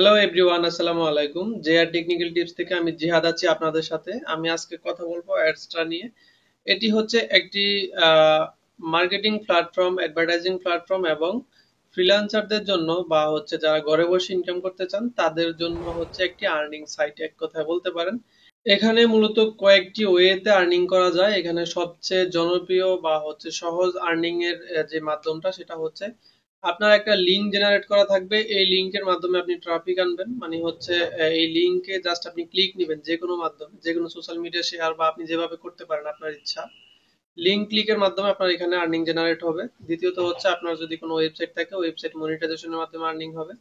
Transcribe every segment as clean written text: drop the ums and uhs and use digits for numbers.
Hello everyone, আসসালামু আলাইকুম। JR technical tips থেকে আমি জিহাদ আছি আপনাদের সাথে। আমি আজকে কথা বলবো অ্যাডস্ট্রা নিয়ে। এটি হচ্ছে একটি মার্কেটিং প্ল্যাটফর্ম, অ্যাডভার্টাইজিং প্ল্যাটফর্ম এবং ফ্রিল্যান্সারদের জন্য বা হচ্ছে যারা ঘরে বসে ইনকাম করতে চান তাদের জন্য হচ্ছে একটি আর্নিং সাইট, এক কথায় বলতে পারেন। এখানে মূলত কয়েকটি ওয়েতে আর্নিং করা যায়। এখানে সবচেয়ে জনপ্রিয় বা হচ্ছে সহজ আর্নিং এর যে মাধ্যমটা সেটা হচ্ছে আপনার একটা লিঙ্ক জেনারেট করা থাকবে। এই লিঙ্কের মাধ্যমে আপনি ট্রাফিক আনবেন, মানে হচ্ছে এই লিঙ্কে জাস্ট আপনি ক্লিক নেবেন যে কোনো মাধ্যমে, যে কোনো সোশ্যাল মিডিয়া শেয়ার বা আপনি যেভাবে করতে পারেন আপনার ইচ্ছা। লিঙ্ক ক্লিকের মাধ্যমে আপনার এখানে আর্নিং জেনারেট হবে। দ্বিতীয়ত হচ্ছে আপনার যদি কোনো ওয়েবসাইট থাকে, ওয়েবসাইট মনিটাইজেশনের মাধ্যমে আর্নিং হবে।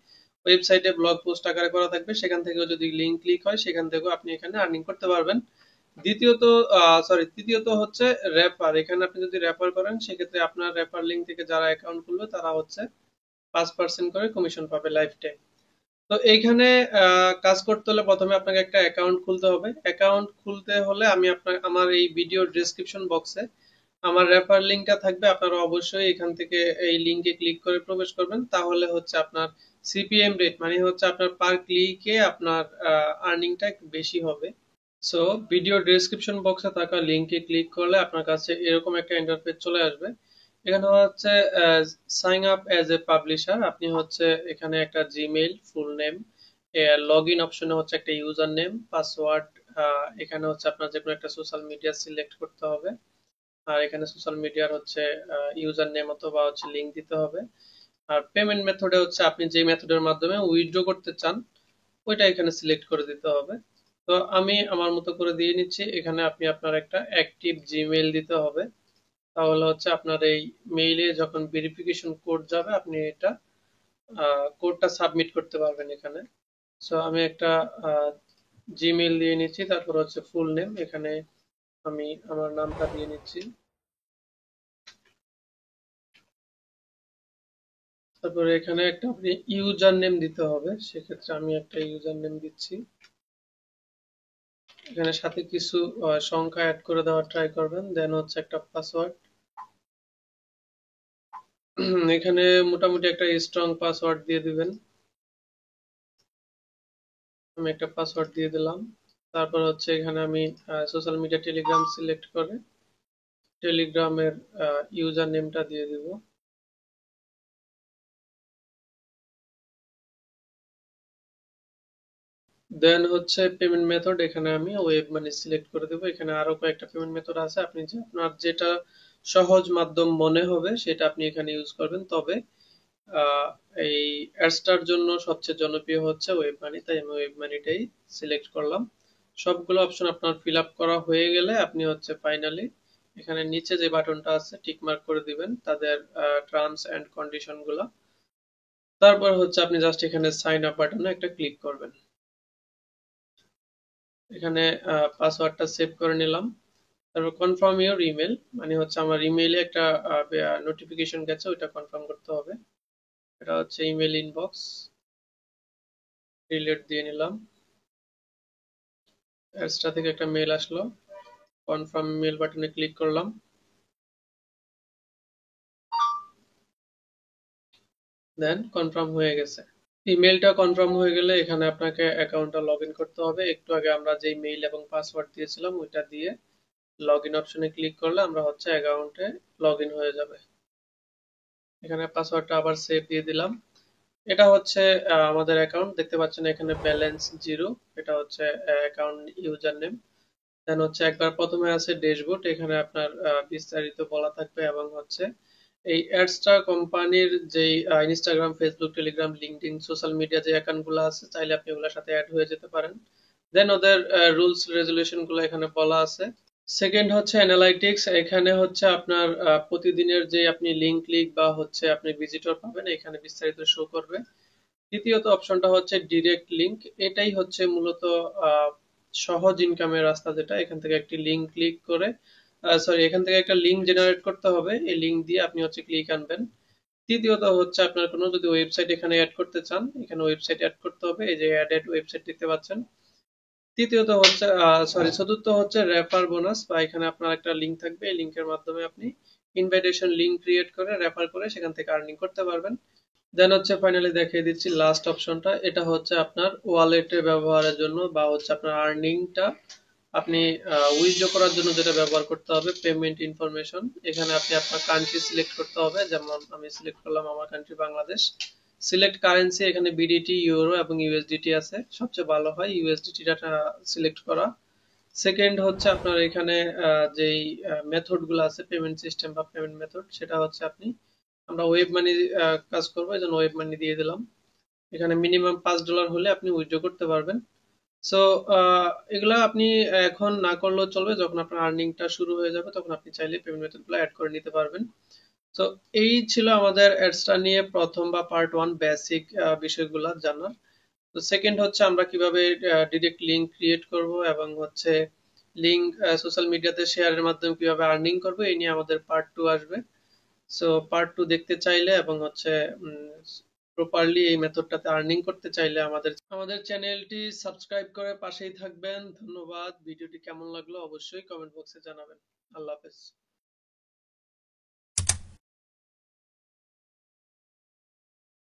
ওয়েবসাইটে ব্লগ পোস্ট আকারে করা থাকবে, সেখান থেকেও যদি লিঙ্ক ক্লিক হয় সেখান থেকেও আপনি এখানে আর্নিং করতে পারবেন। দ্বিতীয়ত তৃতীয়ত হচ্ছে রেফার। এখানে আপনি যদি রেফার করেন সেক্ষেত্রে আপনার রেফার লিঙ্ক থেকে যারা অ্যাকাউন্ট খুলবে তারা হচ্ছে 5% করে কমিশন পাবে লাইফ টাইম। তো এইখানে কাজ করতে হলে প্রথমে আপনাকে একটা অ্যাকাউন্ট খুলতে হবে। অ্যাকাউন্ট খুলতে হলে আমি আমার এই ভিডিওর ডেসক্রিপশন বক্সে আমার রেফার লিঙ্কটা থাকবে। আপনারা অবশ্যই এখান থেকে এই লিঙ্কে ক্লিক করে প্রবেশ করবেন, তাহলে হচ্ছে আপনার সিপিএম রেট, মানে হচ্ছে আপনার পার ক্লিকে আপনার আর্নিংটা একটু বেশি হবে। সো ভিডিও ডেসক্রিপশন বক্সে থাকা লিঙ্কে ক্লিক করলে আপনার কাছে এরকম একটা ইন্টারফেস চলে আসবে। এখানে হচ্ছে sign up as a publisher. আপনি হচ্ছে এখানে একটা Gmail, full name, log in অপশনে হচ্ছে একটা ইউজার নেম, পাসওয়ার্ড। এখানে হচ্ছে আপনার যে কোনো একটা সোশ্যাল মিডিয়া সিলেক্ট করতে হবে। আর এখানে সোশ্যাল মিডিয়ার হচ্ছে ইউজার নেম অথবা হচ্ছে লিঙ্ক দিতে হবে। আর পেমেন্ট মেথডে হচ্ছে আপনি যে মেথডের মাধ্যমে উইথড্র করতে চান ওইটা এখানে সিলেক্ট করে দিতে হবে। তো আমি আমার মতো করে দিয়ে নিচ্ছি। এখানে আপনি আপনার একটা অ্যাক্টিভ জিমেইল দিতে হবে, তাহলে হচ্ছে আপনার এই মেইলে যখন ভেরিফিকেশন কোড যাবে আপনি এটা কোডটা সাবমিট করতে পারবেন এখানে। সো আমি একটা জিমেইল দিয়ে নিচ্ছি, তারপর হচ্ছে ফুল নেম, এখানে আমি আমার নামটা দিয়ে নিচ্ছি। তারপরে এখানে একটা আপনি ইউজার নেম দিতে হবে, সেক্ষেত্রে আমি একটা ইউজার নেম দিচ্ছি। এখানে সাথে কিছু সংখ্যা অ্যাড করে দেওয়ার ট্রাই করবেন, দেন হচ্ছে একটা পাসওয়ার্ড। এখানে মোটামুটি একটা স্ট্রং পাসওয়ার্ড দিয়ে দিবেন। আমি একটা পাসওয়ার্ড দিয়ে দিলাম। তারপর হচ্ছে এখানে আমি সোশ্যাল মিডিয়া টেলিগ্রাম সিলেক্ট করে টেলিগ্রামের ইউজার নেমটা দিয়ে দিব। দেন হচ্ছে পেমেন্ট মেথড, এখানে আমি ওয়েব মানি সিলেক্ট করে দেবো। এখানে আরো কয়েকটা পেমেন্ট মেথড আছে, আপনি যে আপনার যেটা সহজ মাধ্যম মনে হবে সেটা আপনি এখানে ইউজ করবেন। তবে আহ, এই অ্যাডসটার জন্য সবচেয়ে জনপ্রিয় হচ্ছে ওয়েব মানি, তাই আমি ওয়েব মানিটাই সিলেক্ট করলাম। সবগুলো অপশন আপনার ফিল আপ করা হয়ে গেলে আপনি হচ্ছে ফাইনালি এখানে নিচে যে বাটনটা আছে টিক মার্ক করে দিবেন তাদের টার্মস এন্ড কন্ডিশন গুলা। তারপর হচ্ছে আপনি জাস্ট এখানে সাইন আপ বাটনে একটা ক্লিক করবেন। এখানে পাসওয়ার্ডটা সেভ করে নিলাম। তারপর কনফার্ম ইওর ইমেল, মানে হচ্ছে আমার ইমেইলে একটা নোটিফিকেশন গেছে, ওইটা কনফার্ম করতে হবে। এটা হচ্ছে ইমেল ইনবক্স, রিলেট দিয়ে নিলাম। অ্যাডসটা থেকে একটা মেল আসলো, কনফার্ম মেল বাটনে ক্লিক করলাম, দেন কনফার্ম হয়ে গেছে। ইমেলটা কনফার্ম হয়ে গেলে এখানে আপনাকে অ্যাকাউন্টটা লগ ইন করতে হবে। একটু আগে আমরা যেই মেইল এবং পাসওয়ার্ড দিয়েছিলাম ওইটা দিয়ে লগ ইন অপশনে ক্লিক করলে আমরা হচ্ছে অ্যাকাউন্টে লগ ইন হয়ে যাবে। এখানে পাসওয়ার্ডটা আবার সেভ দিয়ে দিলাম। এটা হচ্ছে আমাদের অ্যাকাউন্ট, দেখতে পাচ্ছেন এখানে ব্যালেন্স জিরো। এটা হচ্ছে অ্যাকাউন্ট ইউজার নেম। দেন হচ্ছে একবার প্রথমে আছে ড্যাশবোর্ড, এখানে আপনার বিস্তারিত বলা থাকবে এবং হচ্ছে এই অ্যাডস্টার কোম্পানির যেই Instagram, Facebook, Telegram, LinkedIn social media যে অ্যাকাউন্ট গুলো আছে চাইলে আপনি ওগুলোর সাথে অ্যাড হয়ে যেতে পারেন। দেন ওদের রুলস রেজুলেশন গুলো এখানে বলা আছে। সেকেন্ড হচ্ছে অ্যানালাইটিক্স, এখানে হচ্ছে আপনার প্রতিদিনের যে আপনি লিঙ্ক ক্লিক বা হচ্ছে আপনি ভিজিটর পাবেন এখানে বিস্তারিত শো করবে। তৃতীয়ত অপশনটা হচ্ছে ডিরেক্ট লিঙ্ক, এটাই হচ্ছে মূলত আহ, সহজ ইনকামের রাস্তা, যেটা এখান থেকে একটি লিঙ্ক ক্লিক করে এখান থেকে একটা লিঙ্ক জেনারেট করতে হবে, এই লিঙ্ক দিয়ে আপনি হচ্ছে ক্লিক আনবেন। তৃতীয়ত হচ্ছে আপনার কোনো যদি ওয়েবসাইট এখানে অ্যাড করতে চান, এখানে ওয়েবসাইট অ্যাড করতে হবে, এই যে অ্যাডেড ওয়েবসাইট দেখতে পাচ্ছেন। তৃতীয়ত হচ্ছে চতুর্থ হচ্ছে রেফার বোনাস, বা এখানে আপনার একটা লিঙ্ক থাকবে, এই লিঙ্কের মাধ্যমে আপনি ইনভাইটেশন লিঙ্ক ক্রিয়েট করে রেফার করে সেখান থেকে আর্নিং করতে পারবেন। দেন হচ্ছে ফাইনালি দেখিয়ে দিচ্ছি লাস্ট অপশনটা, এটা হচ্ছে আপনার ওয়ালেটে ব্যবহারের জন্য বা হচ্ছে আপনার আর্নিংটা আপনি উইথড্র করার জন্য যেটা ব্যবহার করতে হবে, পেমেন্ট ইনফরমেশন। এখানে আপনি আপনার কান্ট্রি সিলেক্ট করতে হবে, যেমন আমি সিলেক্ট করলাম আমার কান্ট্রি বাংলাদেশ। সিলেক্ট কারেন্সি, এখানে বিডিটি, ইউরো এবং ইউএসডিটি আছে, সবচেয়ে ভালো হয় ইউএসডিটিটা সিলেক্ট করা। সেকেন্ড হচ্ছে আপনার এখানে যেই মেথড গুলো আছে, পেমেন্ট সিস্টেম বা পেমেন্ট মেথড, সেটা হচ্ছে আমরা ওয়েব মানি কাজ করবো, এই জন্য ওয়েব মানি দিয়ে দিলাম। এখানে মিনিমাম $5 হলে আপনি উইথড্র করতে পারবেন। সো এগুলা আপনি এখন না করলেও চলবে, যখন আপনার আর্নিংটা শুরু হয়ে যাবে তখন আপনি চাইলে পেমেন্ট মেথড গুলো অ্যাড করে নিতে পারবেন। তো এই ছিল আমাদের অ্যাডসটা নিয়ে প্রথম বা পার্ট ওয়ান বেসিক বিষয়গুলো জানার। তো সেকেন্ড হচ্ছে আমরা কিভাবে ডিরেক্ট লিঙ্ক ক্রিয়েট করব এবং হচ্ছে লিঙ্ক সোশ্যাল মিডিয়াতে শেয়ারের মাধ্যমে কিভাবে আর্নিং করব, এই নিয়ে আমাদের পার্ট টু আসবে। সো পার্ট টু দেখতে চাইলে এবং হচ্ছে প্রপারলি এই মেথডটাতে আর্নিং করতে চাইলে আমাদের চ্যানেলটি সাবস্ক্রাইব করে পাশেই থাকবেন। ধন্যবাদ। ভিডিওটি কেমন লাগলো অবশ্যই কমেন্ট বক্সে জানাবেন। আল্লাহ হাফেজ।